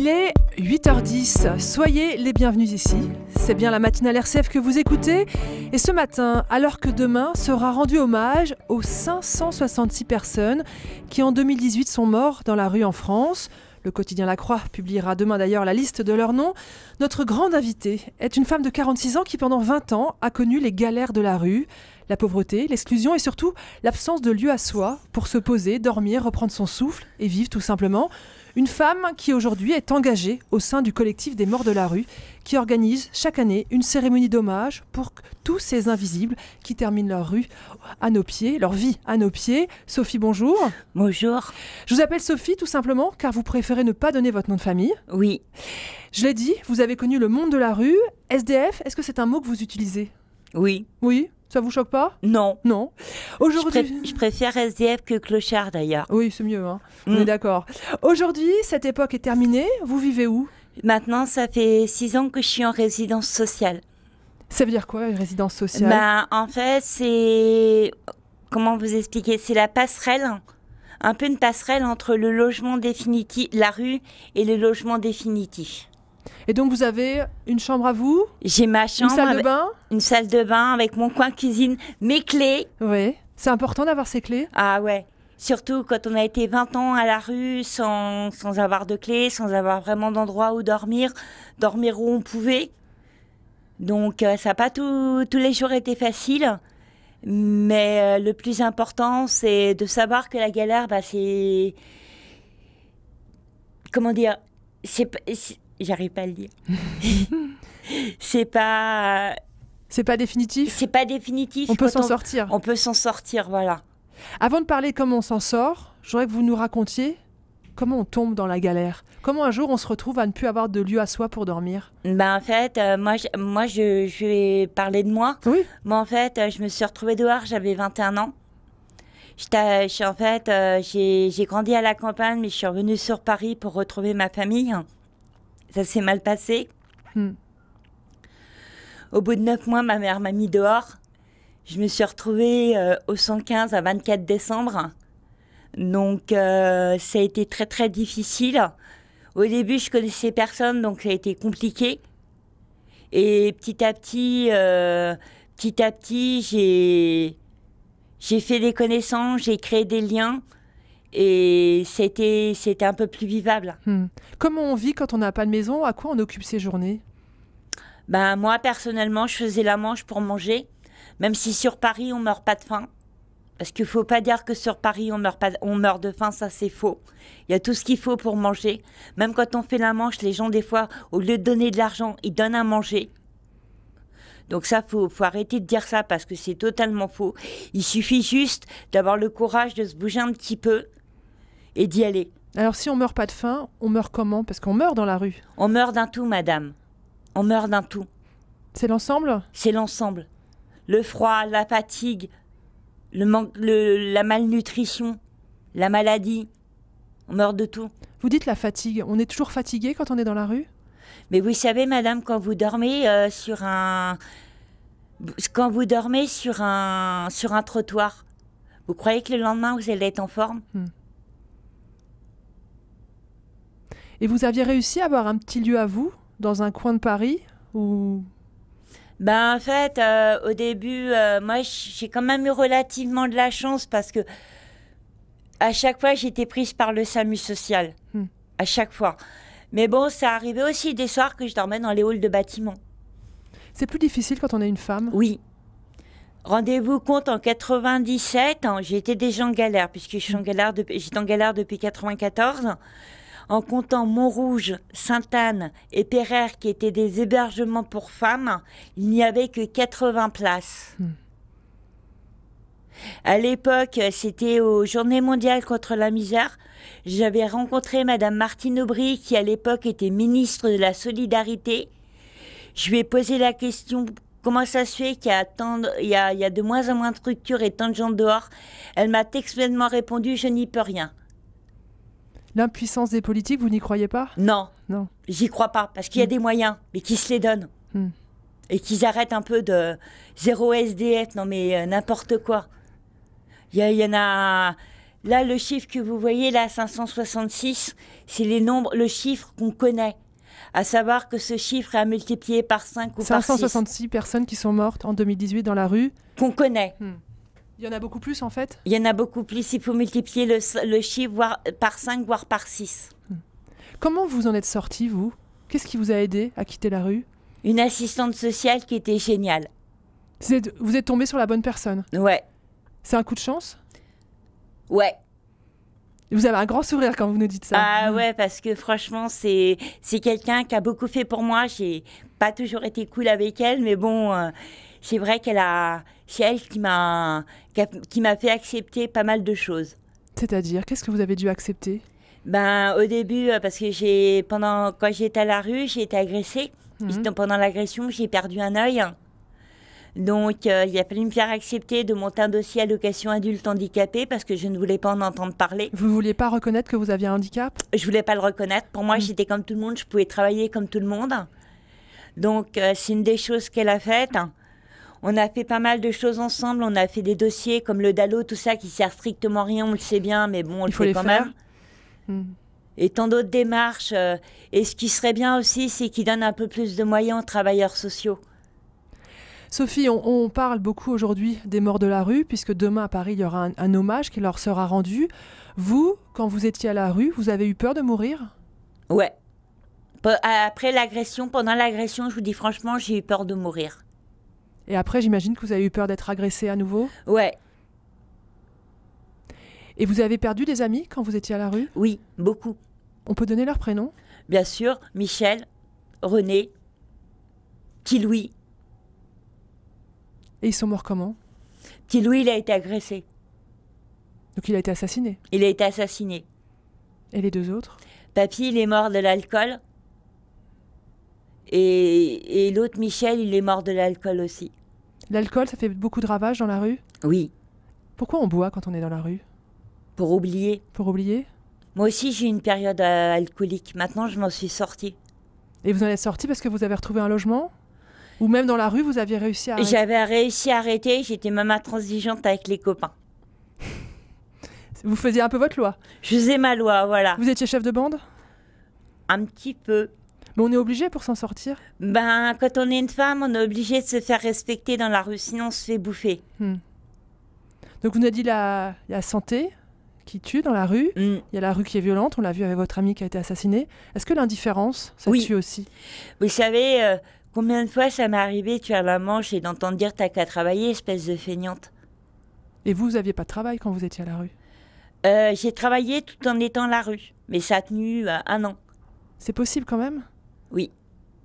Il est 8h10, soyez les bienvenus ici. C'est bien la matinale RCF que vous écoutez. Et ce matin, alors que demain sera rendu hommage aux 566 personnes qui en 2018 sont mortes dans la rue en France. Le quotidien La Croix publiera demain d'ailleurs la liste de leurs noms. Notre grande invitée est une femme de 46 ans qui pendant 20 ans a connu les galères de la rue, la pauvreté, l'exclusion et surtout l'absence de lieu à soi pour se poser, dormir, reprendre son souffle et vivre tout simplement. Une femme qui aujourd'hui est engagée au sein du collectif des morts de la rue qui organise chaque année une cérémonie d'hommage pour tous ces invisibles qui terminent leur rue à nos pieds, leur vie à nos pieds. Sophie, bonjour. Bonjour. Je vous appelle Sophie tout simplement car vous préférez ne pas donner votre nom de famille. Oui. Je l'ai dit, vous avez connu le monde de la rue. SDF, est-ce que c'est un mot que vous utilisez? Oui. Oui. Ça vous choque pas? Non. Non. Aujourd'hui, je préfère SDF que clochard d'ailleurs. Oui, c'est mieux, hein. On est d'accord. Aujourd'hui, cette époque est terminée. Vous vivez où? Maintenant, ça fait 6 ans que je suis en résidence sociale. Ça veut dire quoi, une résidence sociale? En fait, c'est... Comment vous expliquer? C'est la passerelle, un peu une passerelle entre le logement définitif, la rue, et le logement définitif. Et donc, vous avez une chambre à vous? J'ai ma chambre. Une salle de bain? Une salle de bain avec mon coin cuisine, mes clés. Oui. C'est important d'avoir ces clés? Ah ouais. Surtout quand on a été 20 ans à la rue sans avoir de clés, sans avoir vraiment d'endroit où dormir où on pouvait. Donc ça n'a pas tous les jours été facile. Mais le plus important, c'est de savoir que la galère, c'est... Comment dire? J'arrive pas à le dire. C'est pas définitif? C'est pas définitif. On peut s'en sortir. On peut s'en sortir, voilà. Avant de parler comment on s'en sort, je voudrais que vous nous racontiez comment on tombe dans la galère. Comment un jour on se retrouve à ne plus avoir de lieu à soi pour dormir? En fait, moi je vais parler de moi. Oui. Moi, en fait, je me suis retrouvée dehors, j'avais 21 ans. J'ai grandi à la campagne, mais je suis revenue sur Paris pour retrouver ma famille. Ça s'est mal passé. Au bout de 9 mois, ma mère m'a mis dehors. Je me suis retrouvée au 115 à 24 décembre. Donc, ça a été très, très difficile. Au début, je connaissais personne, donc ça a été compliqué. Et petit à petit, j'ai fait des connaissances, j'ai créé des liens. Et c'était un peu plus vivable. Comment on vit quand on n'a pas de maison? À quoi on occupe ses journées? Moi, personnellement, je faisais la manche pour manger. Même si sur Paris, on meurt pas de faim. Parce qu'il ne faut pas dire que sur Paris, on meurt de faim, ça c'est faux. Il y a tout ce qu'il faut pour manger. Même quand on fait la manche, les gens, des fois, au lieu de donner de l'argent, ils donnent à manger. Donc ça, faut arrêter de dire ça parce que c'est totalement faux. Il suffit juste d'avoir le courage de se bouger un petit peu et d'y aller. Alors si on meurt pas de faim, on meurt comment? Parce qu'on meurt dans la rue. On meurt d'un tout, madame. On meurt d'un tout. C'est l'ensemble? C'est l'ensemble. Le froid, la fatigue, la malnutrition, la maladie. On meurt de tout. Vous dites la fatigue. On est toujours fatigué quand on est dans la rue? Mais vous savez, madame, quand vous dormez sur un trottoir, vous croyez que le lendemain, vous allez être en forme? Et vous aviez réussi à avoir un petit lieu à vous, dans un coin de Paris ou... En fait, au début, moi, j'ai quand même eu relativement de la chance parce que à chaque fois, j'étais prise par le SAMU social. À chaque fois. Mais bon, ça arrivait aussi des soirs que je dormais dans les halls de bâtiments. C'est plus difficile quand on est une femme? Oui. Rendez-vous compte, en 97, j'étais déjà en galère, puisque j'étais en galère depuis 94. En comptant Montrouge, Sainte-Anne et Pereire, qui étaient des hébergements pour femmes, il n'y avait que 80 places. À l'époque, c'était aux Journées mondiales contre la misère. J'avais rencontré Madame Martine Aubry, qui à l'époque était ministre de la Solidarité. Je lui ai posé la question, comment ça se fait qu'il y a de moins en moins de structures et tant de gens dehors? Elle m'a textuellement répondu, je n'y peux rien. L'impuissance des politiques, vous n'y croyez pas? Non, non, j'y crois pas, parce qu'il y a des moyens, mais qui se les donnent. Et qu'ils arrêtent un peu de zéro SDF, non mais n'importe quoi. Il y en a... Là, le chiffre que vous voyez, là, 566, c'est le chiffre qu'on connaît. À savoir que ce chiffre est à multiplier par 5 ou par 6. 566 personnes qui sont mortes en 2018 dans la rue. Qu'on connaît. Il y en a beaucoup plus, en fait? Il y en a beaucoup plus. Il faut multiplier le chiffre par 5, voire par 6. Comment vous en êtes sorti, vous? Qu'est-ce qui vous a aidé à quitter la rue? Une assistante sociale qui était géniale. Vous êtes tombé sur la bonne personne? Ouais. C'est un coup de chance? Ouais. Vous avez un grand sourire quand vous nous dites ça. Ah ouais, parce que franchement, c'est quelqu'un qui a beaucoup fait pour moi. J'ai pas toujours été cool avec elle, mais bon, c'est vrai c'est elle qui m'a fait accepter pas mal de choses. C'est-à-dire, qu'est-ce que vous avez dû accepter? Ben, au début, parce que quand j'étais à la rue, j'ai été agressée. Pendant l'agression, j'ai perdu un œil. Donc, il a fallu me faire accepter de monter un dossier allocation adulte handicapé parce que je ne voulais pas en entendre parler. Vous ne vouliez pas reconnaître que vous aviez un handicap? Je ne voulais pas le reconnaître. Pour moi, j'étais comme tout le monde, je pouvais travailler comme tout le monde. Donc, c'est une des choses qu'elle a faites. On a fait pas mal de choses ensemble. On a fait des dossiers comme le DALO, tout ça, qui sert strictement à rien, on le sait bien, mais bon, on le fait quand même. Et tant d'autres démarches. Et ce qui serait bien aussi, c'est qu'ils donnent un peu plus de moyens aux travailleurs sociaux. Sophie, on parle beaucoup aujourd'hui des morts de la rue, puisque demain à Paris, il y aura un hommage qui leur sera rendu. Vous, quand vous étiez à la rue, vous avez eu peur de mourir? Ouais. Après l'agression, pendant l'agression, je vous dis franchement, j'ai eu peur de mourir. Et après, j'imagine que vous avez eu peur d'être agressée à nouveau? Ouais. Et vous avez perdu des amis quand vous étiez à la rue? Oui, beaucoup. On peut donner leurs prénoms? Bien sûr, Michel, René, Petit Louis. Et ils sont morts comment? Petit Louis, il a été agressé. Donc il a été assassiné? Il a été assassiné. Et les deux autres? Papy, il est mort de l'alcool. Et l'autre, Michel, il est mort de l'alcool aussi. L'alcool, ça fait beaucoup de ravages dans la rue? Oui. Pourquoi on boit quand on est dans la rue? Pour oublier. Pour oublier? Moi aussi, j'ai eu une période alcoolique. Maintenant, je m'en suis sortie. Et vous en êtes sortie parce que vous avez retrouvé un logement? Ou même dans la rue, vous aviez réussi à arrêter? J'avais réussi à arrêter. J'étais même intransigeante avec les copains. Vous faisiez un peu votre loi? Je faisais ma loi, voilà. Vous étiez chef de bande? Un petit peu. Mais on est obligé pour s'en sortir? Ben, quand on est une femme, on est obligé de se faire respecter dans la rue, sinon on se fait bouffer. Donc vous nous avez dit la santé qui tue dans la rue. Il y a la rue qui est violente, on l'a vu avec votre ami qui a été assassiné. Est-ce que l'indifférence, ça tue aussi? Vous savez, combien de fois ça m'est arrivé de faire la manche et d'entendre dire « t'as qu'à travailler, espèce de feignante ». Et vous n'aviez pas de travail quand vous étiez à la rue? J'ai travaillé tout en étant à la rue, mais ça a tenu 1 an. C'est possible quand même? Oui.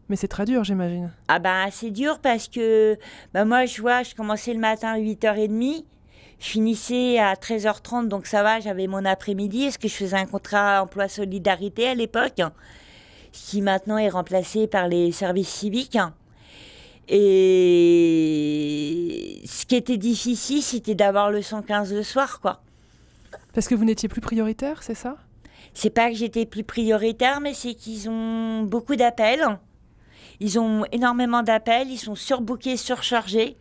Mais c'est très dur, j'imagine. Ah ben, c'est dur parce que moi, je commençais le matin à 8h30, je finissais à 13h30, donc ça va, j'avais mon après-midi, parce que je faisais un contrat emploi solidarité à l'époque, qui maintenant est remplacé par les services civiques. Et ce qui était difficile, c'était d'avoir le 115 le soir, quoi. Parce que vous n'étiez plus prioritaire, c'est ça? C'est pas que j'étais plus prioritaire, mais c'est qu'ils ont beaucoup d'appels. Ils ont énormément d'appels, ils sont surbookés, surchargés.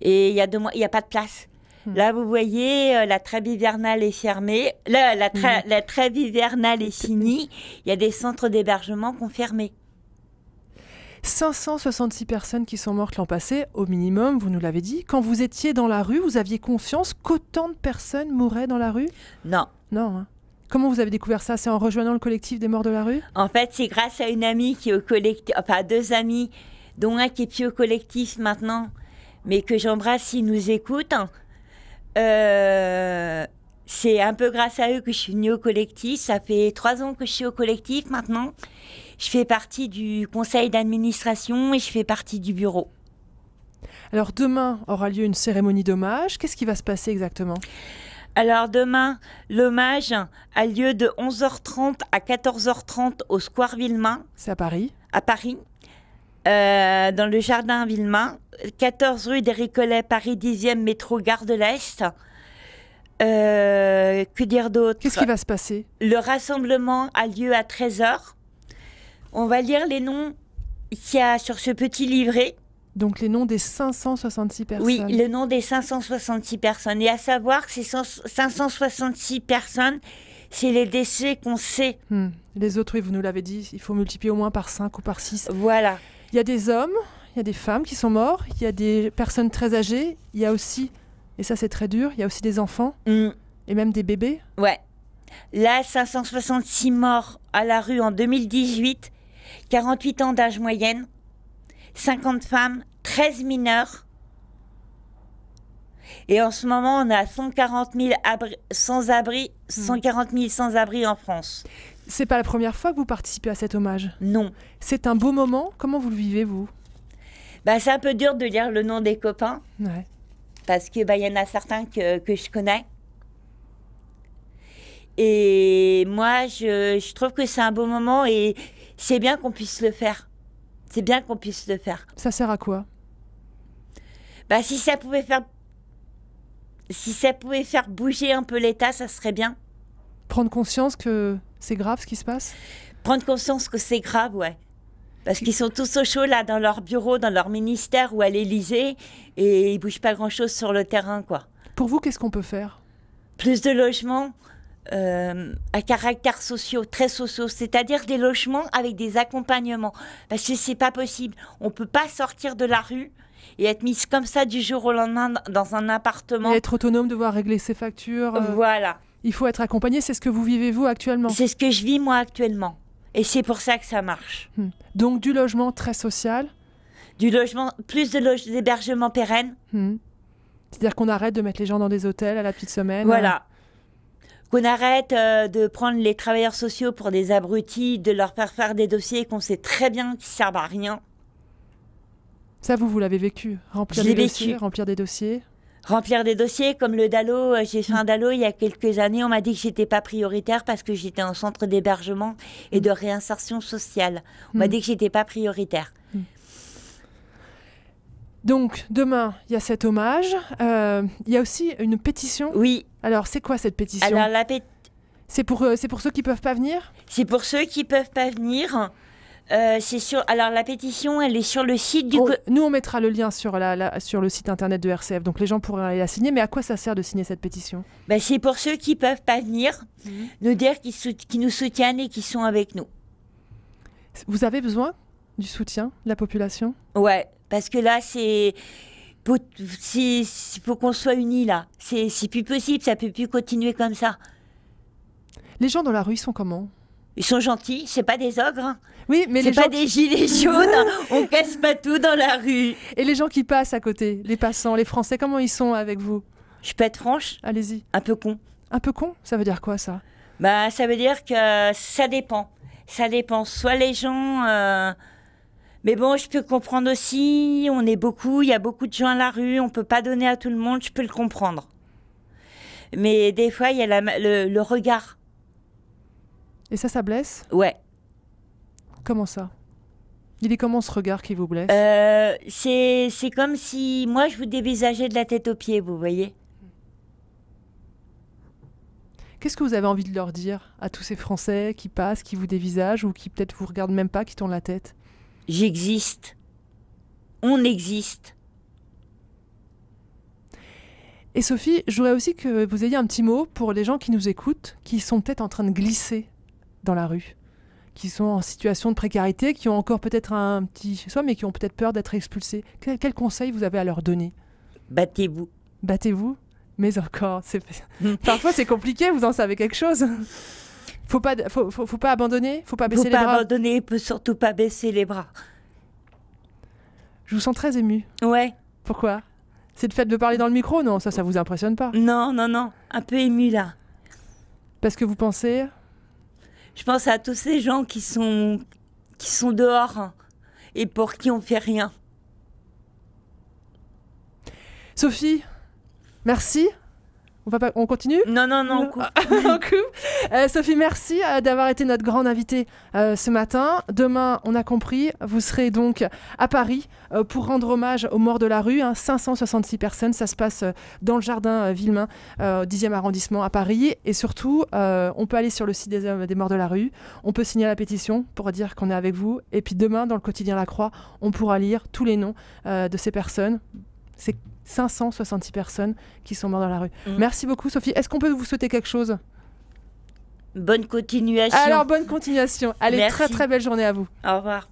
Et il y a pas de place. Là, vous voyez, la trêve hivernale est fermée. Là, la trêve hivernale est finie. Il y a des centres d'hébergement qui ont fermé. 566 personnes qui sont mortes l'an passé, au minimum, vous nous l'avez dit. Quand vous étiez dans la rue, vous aviez conscience qu'autant de personnes mouraient dans la rue? Non. Non, hein. Comment vous avez découvert ça? C'est en rejoignant le collectif des morts de la rue? En fait, c'est grâce à une amie qui est au collectif, enfin 2 amis, dont un qui est plus au collectif maintenant, mais que j'embrasse s'ils nous écoutent. C'est un peu grâce à eux que je suis venue au collectif. Ça fait 3 ans que je suis au collectif maintenant. Je fais partie du conseil d'administration et je fais partie du bureau. Alors demain aura lieu une cérémonie d'hommage. Qu'est-ce qui va se passer exactement? Alors demain, l'hommage a lieu de 11h30 à 14h30 au Square Villemain. C'est à Paris? À Paris, dans le jardin Villemain, 14 rue des Récollets, Paris 10e, métro Gare de l'Est. Que dire d'autre? Qu'est-ce qui va se passer? Le rassemblement a lieu à 13h. On va lire les noms qu'il y a sur ce petit livret. Donc les noms des 566 personnes. Oui, le nom des 566 personnes. Et à savoir que ces 566 personnes, c'est les décès qu'on sait. Les autres, oui, vous nous l'avez dit, il faut multiplier au moins par 5 ou par 6. Voilà. Il y a des hommes, il y a des femmes qui sont morts, il y a des personnes très âgées, il y a aussi, et ça c'est très dur, il y a aussi des enfants et même des bébés. Ouais. Là, 566 morts à la rue en 2018, 48 ans d'âge moyenne, 50 femmes, 13 mineurs. Et en ce moment, on a 140 000 sans-abri, 140 000 sans-abri en France. C'est pas la première fois que vous participez à cet hommage? Non. C'est un beau moment. Comment vous le vivez, vous? Bah, c'est un peu dur de lire le nom des copains. Ouais. Parce que y en a certains que je connais. Et moi, je trouve que c'est un beau moment et c'est bien qu'on puisse le faire. C'est bien qu'on puisse le faire. Ça sert à quoi? Bah, si ça pouvait faire bouger un peu l'État, ça serait bien. Prendre conscience que c'est grave ce qui se passe? Prendre conscience que c'est grave, ouais. Parce qu'ils sont tous au chaud, là, dans leur bureau, dans leur ministère ou à l'Élysée, et ils bougent pas grand-chose sur le terrain, quoi. Pour vous, qu'est-ce qu'on peut faire? Plus de logements à caractère sociaux, très sociaux, c'est-à-dire des logements avec des accompagnements. Parce que c'est pas possible. On peut pas sortir de la rue et être mise comme ça du jour au lendemain dans un appartement. Et être autonome, devoir régler ses factures. Voilà. Il faut être accompagné. C'est ce que vous vivez, vous, actuellement? C'est ce que je vis, moi, actuellement. Et c'est pour ça que ça marche. Donc, du logement très social. Du logement, plus d'hébergement pérenne. C'est-à-dire qu'on arrête de mettre les gens dans des hôtels à la petite semaine. Voilà. Qu'on arrête de prendre les travailleurs sociaux pour des abrutis, de leur faire des dossiers qu'on sait très bien qu'ils servent à rien. Ça, vous l'avez vécu? Remplir des dossiers, remplir des dossiers. Remplir des dossiers, comme le DALO. J'ai fait un DALO il y a quelques années. On m'a dit que j'étais pas prioritaire parce que j'étais en centre d'hébergement et de réinsertion sociale. On m'a dit que j'étais pas prioritaire. Donc, demain, il y a cet hommage. Il y a aussi une pétition. Oui. Alors, c'est quoi cette pétition? Alors, c'est pour ceux qui peuvent pas venir? C'est pour ceux qui peuvent pas venir. Alors, la pétition, elle est sur le site du... Nous, on mettra le lien sur le site internet de RCF. Donc, les gens pourraient aller la signer. Mais à quoi ça sert de signer cette pétition? C'est pour ceux qui peuvent pas venir, nous dire qu'ils nous soutiennent et qu'ils sont avec nous. Vous avez besoin du soutien de la population? Ouais, parce que là, il faut qu'on soit unis, là. C'est plus possible, ça peut plus continuer comme ça. Les gens dans la rue, ils sont comment? Ils sont gentils, c'est pas des ogres. Hein. Oui, mais c'est pas des gilets jaunes, on casse pas tout dans la rue. Et les gens qui passent à côté, les passants, les Français, comment ils sont avec vous? Je peux être franche? Allez-y. Un peu con. Un peu con? Ça veut dire quoi, ça? Ça veut dire que ça dépend. Ça dépend. Soit les gens... Mais bon, je peux comprendre aussi, on est beaucoup, il y a beaucoup de gens à la rue, on peut pas donner à tout le monde, je peux le comprendre. Mais des fois, il y a le regard. Et ça blesse? Ouais. Comment ça? Il est comment ce regard qui vous blesse? C'est comme si moi je vous dévisageais de la tête aux pieds, vous voyez. Qu'est-ce que vous avez envie de leur dire à tous ces Français qui passent, qui vous dévisagent ou qui peut-être vous regardent même pas, qui tournent la tête? J'existe. On existe. Et Sophie, je voudrais aussi que vous ayez un petit mot pour les gens qui nous écoutent, qui sont peut-être en train de glisser dans la rue, qui sont en situation de précarité, qui ont encore peut-être un petit chez soi, mais qui ont peut-être peur d'être expulsés. Quel conseil vous avez à leur donner? Battez-vous. Battez-vous? Mais encore, parfois c'est compliqué, vous en savez quelque chose. Faut pas abandonner, faut pas baisser les bras. Faut pas abandonner, faut surtout pas baisser les bras. Je vous sens très émue. Ouais. Pourquoi? C'est le fait de parler dans le micro? Non, ça vous impressionne pas? Non, un peu émue là. Parce que vous pensez? Je pense à tous ces gens qui sont dehors et pour qui on fait rien. Sophie, merci. On continue? Non, on coupe. On coupe. Sophie, merci d'avoir été notre grande invitée ce matin. Demain, on a compris, vous serez donc à Paris pour rendre hommage aux morts de la rue. 566 personnes, ça se passe dans le jardin Villemain, 10e arrondissement à Paris. Et surtout, on peut aller sur le site des morts de la rue. On peut signer la pétition pour dire qu'on est avec vous. Et puis demain, dans le quotidien La Croix, on pourra lire tous les noms de ces personnes. C'est 566 personnes qui sont mortes dans la rue. Merci beaucoup, Sophie. Est-ce qu'on peut vous souhaiter quelque chose? Bonne continuation. Alors, bonne continuation. Allez, Merci. très très belle journée à vous. Au revoir.